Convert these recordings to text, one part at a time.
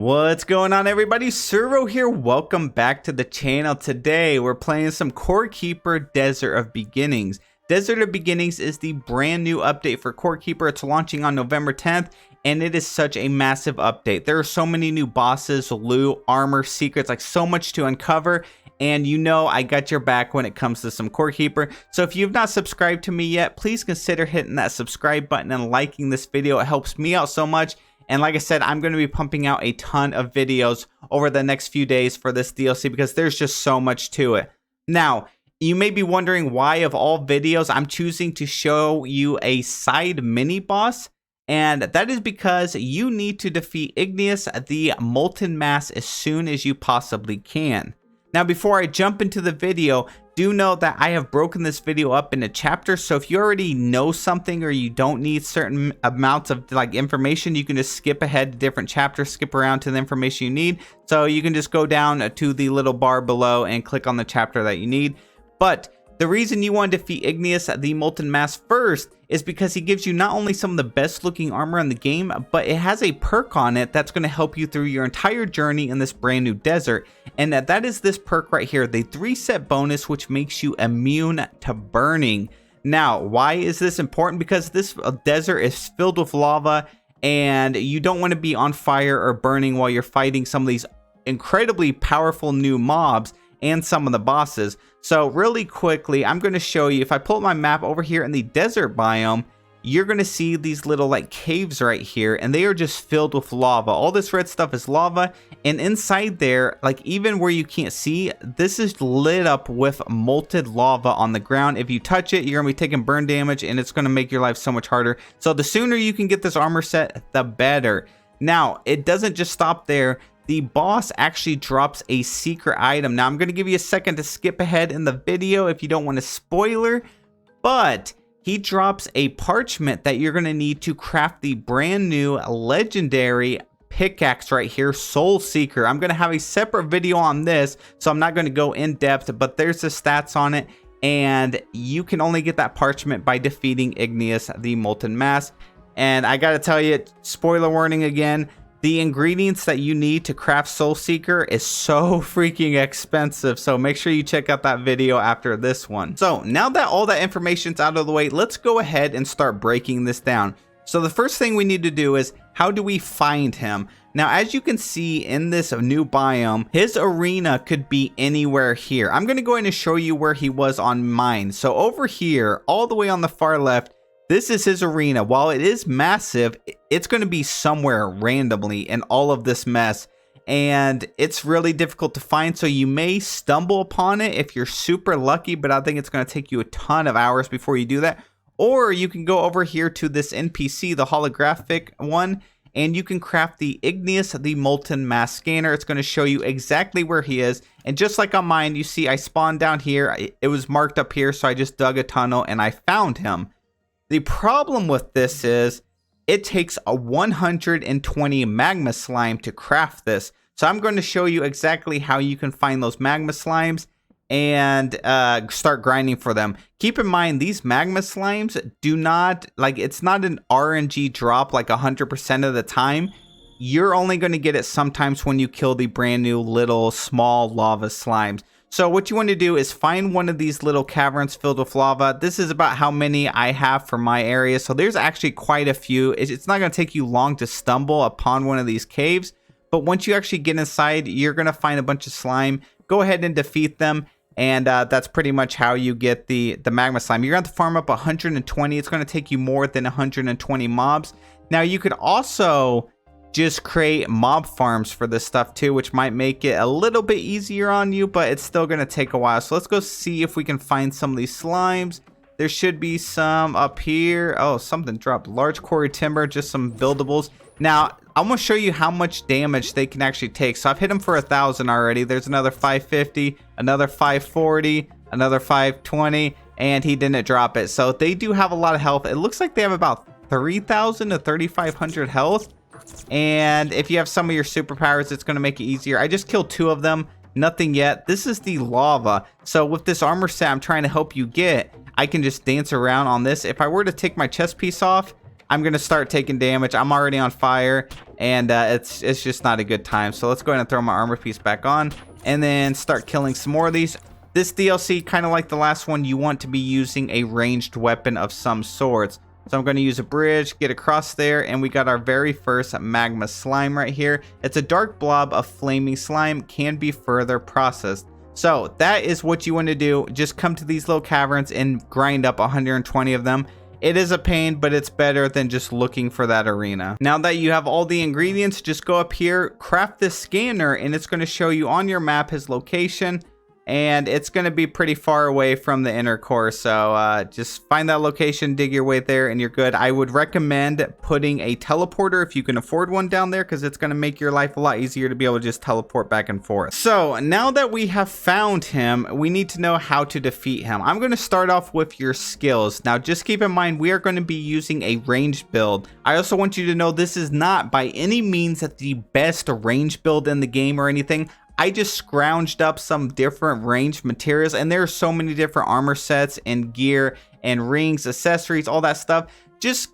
What's going on, everybody? Servo here. Welcome back to the channel. Today we're playing some Core Keeper Desert of Beginnings. Desert of Beginnings is the brand new update for Core Keeper. It's launching on November 10th, and it is such a massive update. There are so many new bosses, loot, armor, secrets, like so much to uncover. And you know I got your back when it comes to some Core Keeper. So if you've not subscribed to me yet, please consider hitting that subscribe button and liking this video. It helps me out so much. And like I said, I'm going to be pumping out a ton of videos over the next few days for this DLC because there's just so much to it. Now, you may be wondering why of all videos I'm choosing to show you a side mini boss. And that is because you need to defeat Igneous the Molten Mass as soon as you possibly can. Now, before I jump into the video, do know that I have broken this video up into chapters. So if you already know something or you don't need certain amounts of information, you can just skip ahead to different chapters, skip around to the information you need. So you can just go down to the little bar below and click on the chapter that you need. But the reason you want to defeat Igneous the Molten Mass first is because he gives you not only some of the best looking armor in the game, but it has a perk on it that's going to help you through your entire journey in this brand new desert. And that is this perk right here, the 3-set bonus, which makes you immune to burning. Now, why is this important? Because this desert is filled with lava and you don't want to be on fire or burning while you're fighting some of these incredibly powerful new mobs and some of the bosses. So really quickly, I'm going to show you, if I pull up my map over here in the desert biome, you're going to see these little caves right here, and they are just filled with lava. All this red stuff is lava, and inside there, even where you can't see, this is lit up with molten lava on the ground. If you touch it, you're going to be taking burn damage, and it's going to make your life so much harder. So the sooner you can get this armor set, the better. Now, it doesn't just stop there. The boss actually drops a secret item. Now, I'm going to give you a second to skip ahead in the video if you don't want a spoiler, but he drops a parchment that you're going to need to craft the brand new legendary pickaxe right here, Soul Seeker. I'm going to have a separate video on this, so I'm not going to go in depth, but there's the stats on it, and you can only get that parchment by defeating Igneous the Molten Mass. And I got to tell you, spoiler warning again, the ingredients that you need to craft Soul Seeker is so freaking expensive. So make sure you check out that video after this one. So now that all that information's out of the way, let's go ahead and start breaking this down. So the first thing we need to do is, how do we find him? Now, as you can see in this new biome, his arena could be anywhere here. I'm going to go ahead and show you where he was on mine. So over here, all the way on the far left, this is his arena. While it is massive, it's going to be somewhere randomly in all of this mess. And it's really difficult to find, so you may stumble upon it if you're super lucky, but I think it's going to take you a ton of hours before you do that. Or you can go over here to this NPC, the holographic one, and you can craft the Igneous the Molten Mass scanner. It's going to show you exactly where he is. And just like on mine, you see I spawned down here. It was marked up here, so I just dug a tunnel and I found him. The problem with this is it takes a 120 Magma Slime to craft this. So I'm going to show you exactly how you can find those Magma Slimes and start grinding for them. Keep in mind, these Magma Slimes do not, it's not an RNG drop 100% of the time. You're only going to get it sometimes when you kill the brand new little small lava slimes. So what you want to do is find one of these little caverns filled with lava. This is about how many I have for my area. So there's actually quite a few. It's not going to take you long to stumble upon one of these caves. But once you actually get inside, you're going to find a bunch of slime. Go ahead and defeat them. And that's pretty much how you get the magma slime. You're going to have to farm up 120. It's going to take you more than 120 mobs. Now you could also just create mob farms for this stuff too, which might make it a little bit easier on you, but it's still going to take a while. So let's go see if we can find some of these slimes. There should be some up here. Oh, something dropped. Large quarry timber, just some buildables. Now, I'm going to show you how much damage they can actually take. So I've hit them for 1,000 already. There's another 550, another 540, another 520, and he didn't drop it. So they do have a lot of health. It looks like they have about 3,000 to 3,500 health. And if you have some of your superpowers, it's going to make it easier. I just killed 2 of them. Nothing yet. This is the lava. So with this armor set I'm trying to help you get, I can just dance around on this. If I were to take my chest piece off, I'm going to start taking damage. I'm already on fire. and it's just not a good time. So let's go ahead and throw my armor piece back on and then start killing some more of these. This DLC, kind of like the last one, you want to be using a ranged weapon of some sorts. So I'm going to use a bridge, get across there, and we got our very first Magma Slime right here. It's a dark blob of flaming slime, can be further processed. So that is what you want to do. Just come to these little caverns and grind up 120 of them. It is a pain, but it's better than just looking for that arena. Now that you have all the ingredients, just go up here, craft this scanner, and it's going to show you on your map his location. And it's going to be pretty far away from the inner core. So just find that location, dig your way there, and you're good. I would recommend putting a teleporter if you can afford one down there, because it's going to make your life a lot easier to be able to just teleport back and forth. So now that we have found him, we need to know how to defeat him. I'm going to start off with your skills. Now just keep in mind, we are going to be using a ranged build. I also want you to know this is not by any means the best range build in the game or anything. I just scrounged up some different ranged materials, and there are so many different armor sets and gear and rings, accessories, all that stuff. Just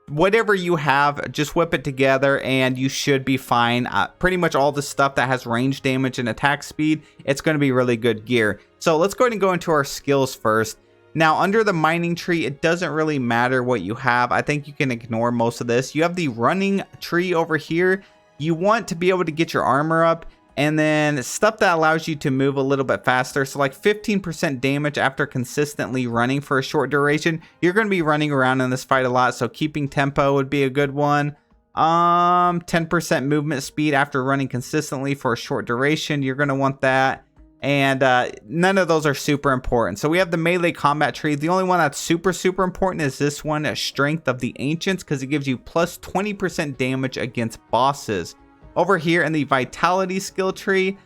whatever you have, just whip it together and you should be fine. Pretty much all the stuff that has range damage and attack speed, it's going to be really good gear. So let's go ahead and go into our skills first. Now under the mining tree, it doesn't really matter what you have. I think you can ignore most of this. You have the running tree over here. You want to be able to get your armor up. And then stuff that allows you to move a little bit faster. So like 15% damage after consistently running for a short duration. You're going to be running around in this fight a lot. So keeping tempo would be a good one. 10% movement speed after running consistently for a short duration. You're going to want that. And none of those are super important. So we have the melee combat tree. The only one that's super important is this one, Strength of the Ancients, because it gives you plus 20% damage against bosses. Over here in the vitality skill tree,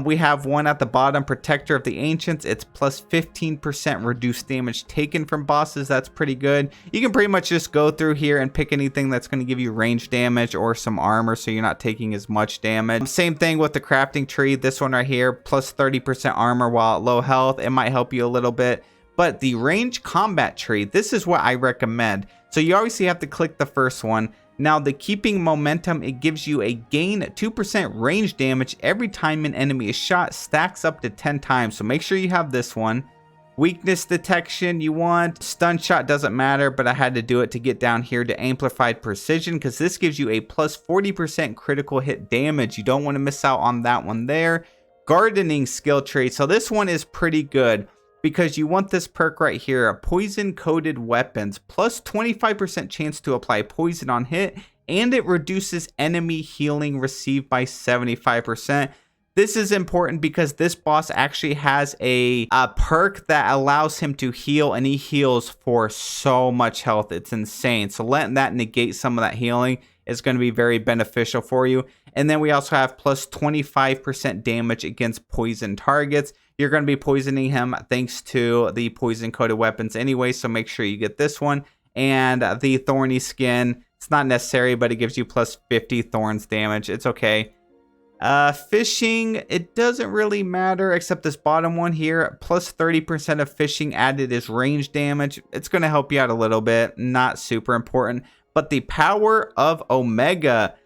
we have one at the bottom, Protector of the Ancients. It's plus 15% reduced damage taken from bosses. That's pretty good. You can pretty much just go through here and pick anything that's going to give you range damage or some armor, so you're not taking as much damage. Same thing with the crafting tree. This one right here, plus 30% armor while at low health. It might help you a little bit. But the range combat tree, this is what I recommend. So you obviously have to click the first one. Now the keeping momentum, it gives you a gain 2% range damage every time an enemy is shot, stacks up to 10 times. So make sure you have this one. Weakness detection you want. Stun shot doesn't matter, but I had to do it to get down here to amplified precision, because this gives you a plus 40% critical hit damage. You don't want to miss out on that one there. Gardening skill tree. So this one is pretty good, because you want this perk right here, poison coated weapons, plus 25% chance to apply poison on hit, and it reduces enemy healing received by 75%. This is important because this boss actually has a perk that allows him to heal, and he heals for so much health. It's insane. So letting that negate some of that healing is going to be very beneficial for you. And then we also have plus 25% damage against poison targets. You're going to be poisoning him thanks to the poison coated weapons anyway, so make sure you get this one. And the thorny skin, it's not necessary, but it gives you plus 50 thorns damage. It's okay. Fishing, it doesn't really matter except this bottom one here. Plus 30% of fishing added is range damage. It's going to help you out a little bit. Not super important. But the power of Omega,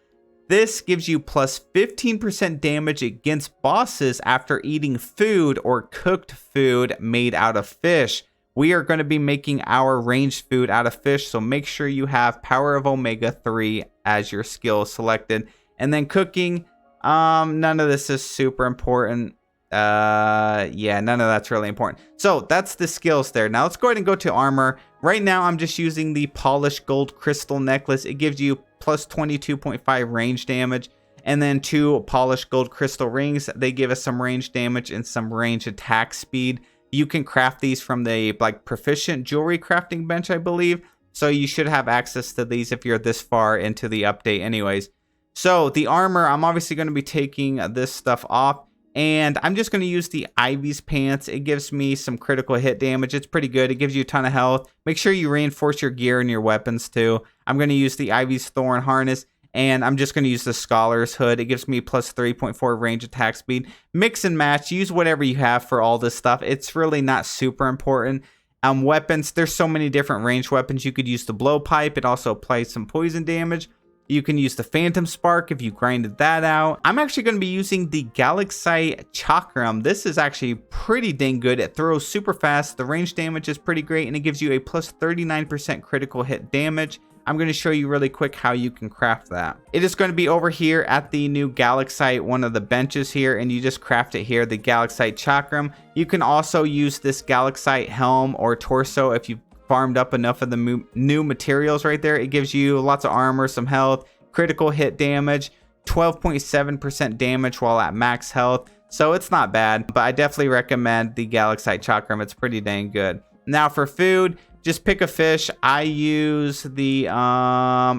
this gives you plus 15% damage against bosses after eating food or cooked food made out of fish. We are going to be making our ranged food out of fish, so make sure you have Power of Omega 3 as your skill selected. And then cooking, none of this is super important. Yeah, none of that's really important. So that's the skills there. Now let's go ahead and go to armor. Right now I'm just using the polished gold crystal necklace. It gives you plus 22.5 range damage, and then 2 polished gold crystal rings. They give us some range damage and some range attack speed. You can craft these from the proficient jewelry crafting bench, I believe. So you should have access to these if you're this far into the update anyways. So the armor, I'm obviously going to be taking this stuff off. And I'm just going to use the Ivy's pants. It gives me some critical hit damage. It's pretty good. It gives you a ton of health. Make sure you reinforce your gear and your weapons too. I'm going to use the Ivy's thorn harness. And I'm just going to use the Scholar's Hood. It gives me plus 3.4 range attack speed. Mix and match. Use whatever you have for all this stuff. It's really not super important. Weapons. There's so many different ranged weapons. You could use the blowpipe. It also applies some poison damage. You can use the Phantom Spark if you grinded that out. I'm actually going to be using the Galaxite Chakram. This is actually pretty dang good. It throws super fast. The range damage is pretty great, and it gives you a plus 39% critical hit damage. I'm going to show you really quick how you can craft that. It is going to be over here at the new Galaxite, one of the benches here, and you just craft it here, the Galaxite Chakram. You can also use this Galaxite helm or torso if you've farmed up enough of the new materials right there. It gives you lots of armor, some health, critical hit damage, 12.7% damage while at max health. So it's not bad, but I definitely recommend the Galaxite Chakram. It's pretty dang good. Now for food, just pick a fish. I use the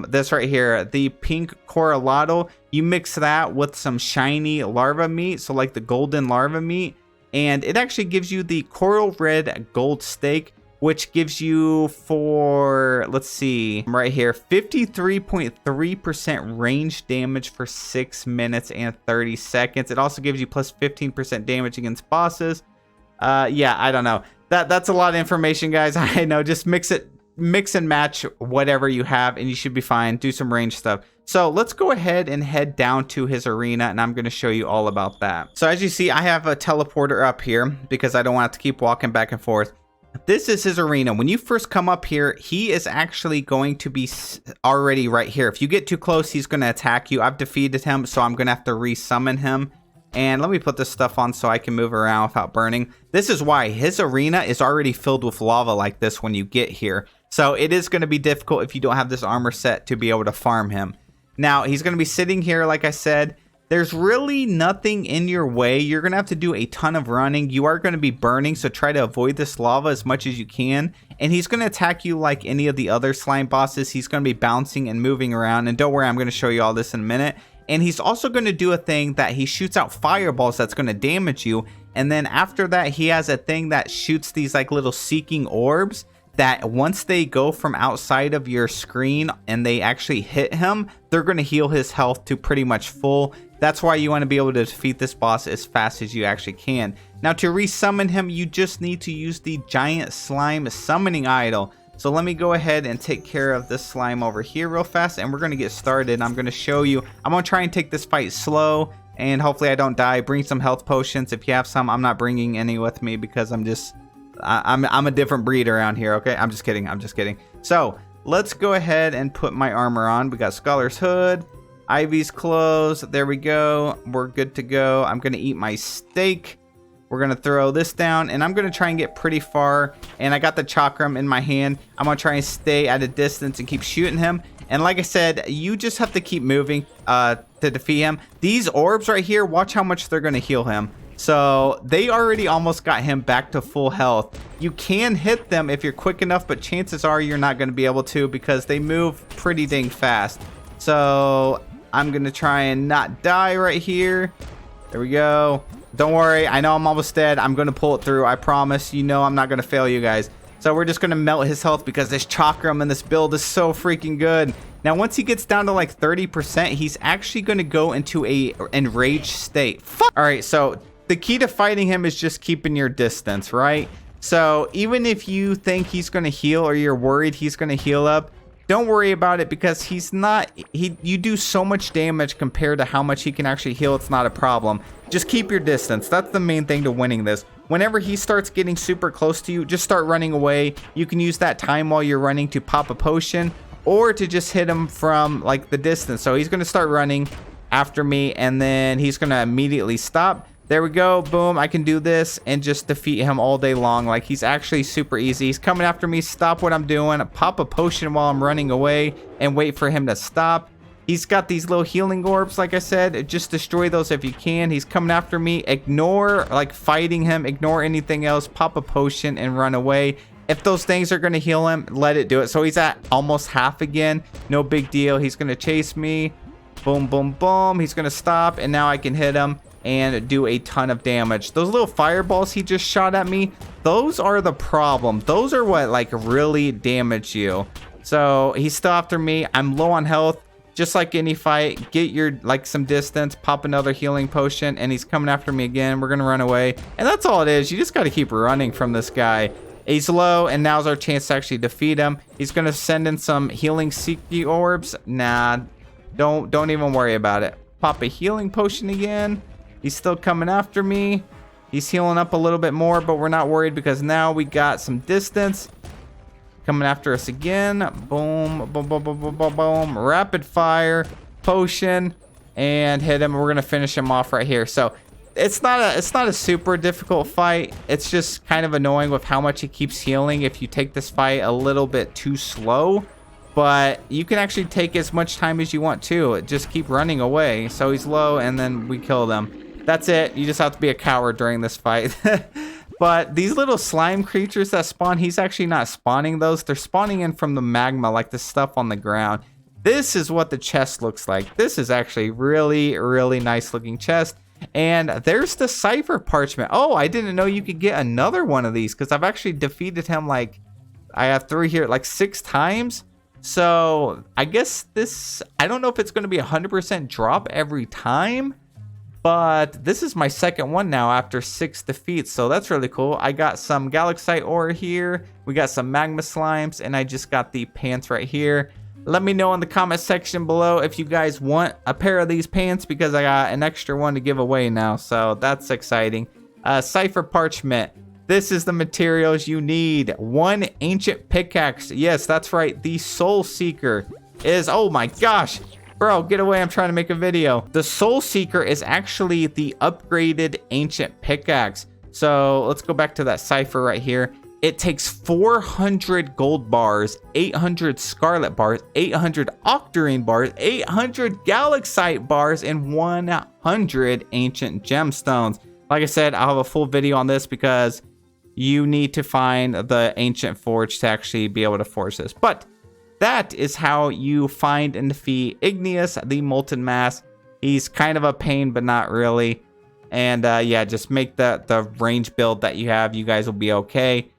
this right here, the pink corralado. You mix that with some shiny larva meat, so like the golden larva meat, and it actually gives you the coral red gold steak, which gives you, for, let's see, right here, 53.3% range damage for 6 minutes and 30 seconds. It also gives you plus 15% damage against bosses. Yeah, I don't know. That's a lot of information, guys. I know, just mix and match whatever you have and you should be fine. Do some range stuff. So let's go ahead and head down to his arena, and I'm going to show you all about that. So as you see, I have a teleporter up here because I don't want to keep walking back and forth. This is his arena. When you first come up here, he is actually going to be already right here. If you get too close, he's going to attack you. I've defeated him, so I'm going to have to resummon him. And let me put this stuff on so I can move around without burning. This is why his arena is already filled with lava like this when you get here. So it is going to be difficult if you don't have this armor set to be able to farm him. Now, he's going to be sitting here, like I said. There's really nothing in your way. You're going to have to do a ton of running. You are going to be burning, so try to avoid this lava as much as you can. And he's going to attack you like any of the other slime bosses. He's going to be bouncing and moving around. And don't worry, I'm going to show you all this in a minute. And he's also going to do a thing that he shoots out fireballs that's going to damage you. And then after that, he has a thing that shoots these like little seeking orbs that once they go from outside of your screen and they actually hit him, they're going to heal his health to pretty much full. That's why you want to be able to defeat this boss as fast as you actually can. Now to resummon him, you just need to use the giant slime summoning idol. So let me go ahead and take care of this slime over here real fast, and we're going to get started. I'm going to show you. I'm going to try and take this fight slow, and hopefully I don't die. Bring some health potions. If you have some, I'm not bringing any with me because I'm a different breed around here, okay? I'm just kidding. I'm just kidding. So let's go ahead and put my armor on. We got Scholar's Hood, Ivy's clothes. There we go. We're good to go. I'm going to eat my steak. We're going to throw this down, and I'm going to try and get pretty far. And I got the chakram in my hand. I'm going to try and stay at a distance and keep shooting him. And like I said, you just have to keep moving to defeat him. These orbs right here, watch how much they're going to heal him. So they already almost got him back to full health. You can hit them if you're quick enough, but chances are you're not going to be able to because they move pretty dang fast. So I'm going to try and not die right here. There we go. Don't worry. I know I'm almost dead. I'm going to pull it through. I promise. You know I'm not going to fail you guys. So we're just going to melt his health because this chakram in this build is so freaking good. Now, once he gets down to like 30%, he's actually going to go into a enraged state. Fuck. All right. So the key to fighting him is just keeping your distance, right? So even if you think he's going to heal or you're worried he's going to heal up, don't worry about it because he's not, you do so much damage compared to how much he can actually heal. It's not a problem. Just keep your distance. That's the main thing to winning this. Whenever he starts getting super close to you, just start running away. You can use that time while you're running to pop a potion or to just hit him from like the distance. So he's going to start running after me and then he's going to immediately stop. There we go. Boom. I can do this and just defeat him all day long. Like, he's actually super easy. He's coming after me. Stop what I'm doing. Pop a potion while I'm running away and wait for him to stop. He's got these little healing orbs, like I said. Just destroy those if you can. He's coming after me. Ignore, like, fighting him. Ignore anything else. Pop a potion and run away. If those things are going to heal him, let it do it. So he's at almost half again. No big deal. He's going to chase me. Boom, boom, boom. He's going to stop, and now I can hit him and do a ton of damage. Those little fireballs he just shot at me, those are the problem. Those are what like really damage you. So he's still after me. I'm low on health. Just like any fight, get your like some distance, pop another healing potion, and he's coming after me again. We're gonna run away, and that's all it is. You just got to keep running from this guy. He's low, and now's our chance to actually defeat him. He's gonna send in some healing Seeky orbs. Nah, Don't even worry about it. Pop a healing potion again. He's still coming after me. He's healing up a little bit more, but we're not worried because now we got some distance. Coming after us again. Boom, boom, boom, boom, boom, boom, boom. Rapid fire, potion, and hit him. We're gonna finish him off right here. So it's not a super difficult fight. It's just kind of annoying with how much he keeps healing if you take this fight a little bit too slow. But you can actually take as much time as you want to. Just keep running away. So he's low, and then we kill them. That's it. You just have to be a coward during this fight. But these little slime creatures that spawn, he's actually not spawning those. They're spawning in from the magma, like the stuff on the ground. This is what the chest looks like. This is actually really, really nice looking chest. And there's the cipher parchment. Oh, I didn't know you could get another one of these because I've actually defeated him like, I have 3 here, like 6 times. So I guess this, I don't know if it's going to be 100% drop every time. But this is my second one now after 6 defeats, so that's really cool. I got some Galaxite ore here, we got some Magma Slimes, and I just got the pants right here. Let me know in the comment section below if you guys want a pair of these pants because I got an extra one to give away now, so that's exciting. Cipher Parchment. This is the materials you need. 1 ancient pickaxe. Yes, that's right, the Soul Seeker is, oh my gosh. Bro, get away, I'm trying to make a video. The Soul Seeker is actually the upgraded ancient pickaxe. So let's go back to that cipher right here. It takes 400 gold bars, 800 scarlet bars, 800 octarine bars, 800 Galaxite bars, and 100 ancient gemstones. Like I said, I'll have a full video on this because you need to find the ancient forge to actually be able to forge this. But that is how you find and defeat Igneous the Molten Mass. He's kind of a pain, but not really. And yeah, just make the range build that you have. You guys will be okay.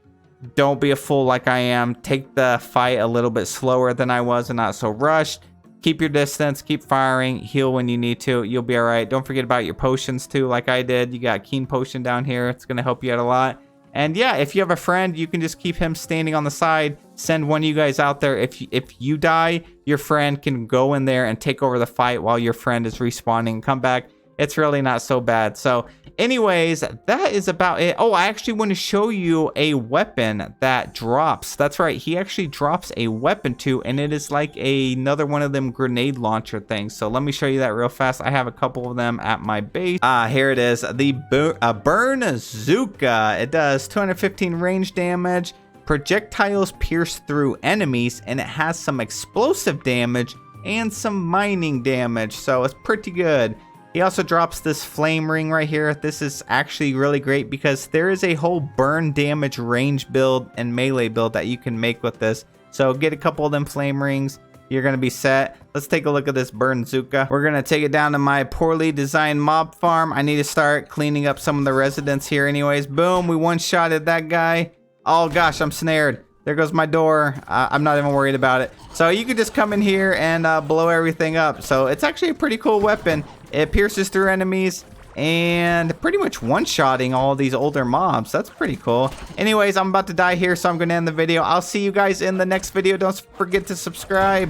Don't be a fool like I am. Take the fight a little bit slower than I was and not so rushed. Keep your distance. Keep firing. Heal when you need to. You'll be all right. Don't forget about your potions too, like I did. You got Keen Potion down here. It's going to help you out a lot. And yeah, if you have a friend, you can just keep him standing on the side. Send one of you guys out there. If you die, your friend can go in there and take over the fight while your friend is respawning and come back. It's really not so bad. So anyways, that is about it. Oh, I actually want to show you a weapon that drops. That's right. He actually drops a weapon too, and it is like another one of them grenade launcher things. So let me show you that real fast. I have a couple of them at my base. Here it is. The Burnazooka. It does 215 range damage. Projectiles pierce through enemies, and it has some explosive damage and some mining damage. So it's pretty good. He also drops this flame ring right here. This is actually really great because there is a whole burn damage range build and melee build that you can make with this. So get a couple of them flame rings. You're going to be set. Let's take a look at this Burnazooka. We're going to take it down to my poorly designed mob farm. I need to start cleaning up some of the residents here anyways. Boom, we one-shotted that guy. Oh gosh, I'm snared. There goes my door. I'm not even worried about it. So you can just come in here and blow everything up. So it's actually a pretty cool weapon. It pierces through enemies and pretty much one-shotting all these older mobs. That's pretty cool. Anyways, I'm about to die here, so I'm going to end the video. I'll see you guys in the next video. Don't forget to subscribe.